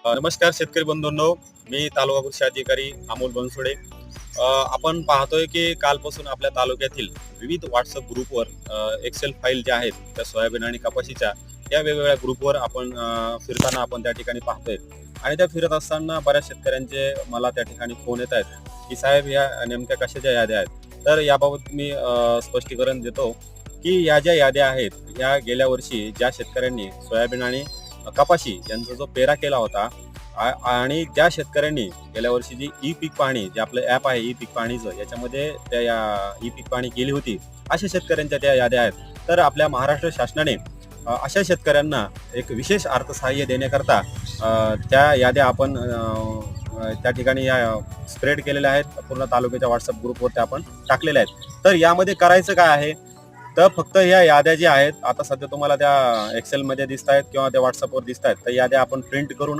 नमस्कार शेतकरी बंधूंनो, मी तालुका कृषी अधिकारी अमोल बनसोडे. आपण पाहतोय की कालपासून आपल्या तालुक्यातील विविध व्हॉट्सअप ग्रुपवर एक्सेल फाईल ज्या आहेत त्या सोयाबीन आणि कपाशीच्या या वेगवेगळ्या ग्रुपवर आपण फिरताना आपण त्या ठिकाणी पाहतोय. आणि त्या फिरत असताना बऱ्याच शेतकऱ्यांचे मला त्या ठिकाणी फोन येत आहेत की साहेब या नेमक्या कशाच्या याद्या आहेत. तर याबाबत मी स्पष्टीकरण देतो की या ज्या याद्या आहेत या गेल्या वर्षी ज्या शेतकऱ्यांनी सोयाबीन आणि कपाशी यांचा जो पेरा केला होता आणि ज्या शेतकऱ्यांनी गेल्या वर्षी जी ई पीक पाहणी जे आपलं ॲप आहे ई पीक पाहणीचं याच्यामध्ये त्या या ई पीक पाहणी केली होती अशा शेतकऱ्यांच्या त्या याद्या आहेत. तर आपल्या महाराष्ट्र शासनाने अशा शेतकऱ्यांना एक विशेष अर्थसहाय्य देण्याकरता त्या याद्या आपण त्या ठिकाणी या स्प्रेड केलेल्या आहेत. पूर्ण तालुक्याच्या व्हॉट्सअप ग्रुपवरती आपण टाकलेल्या आहेत. तर यामध्ये करायचं काय आहे, तर फक्त ह्या याद्या ज्या आहेत आता सध्या तुम्हाला त्या एक्सेलमध्ये दिसत आहेत किंवा त्या व्हॉट्सअपवर दिसत आहेत, तर याद्या आपण प्रिंट करून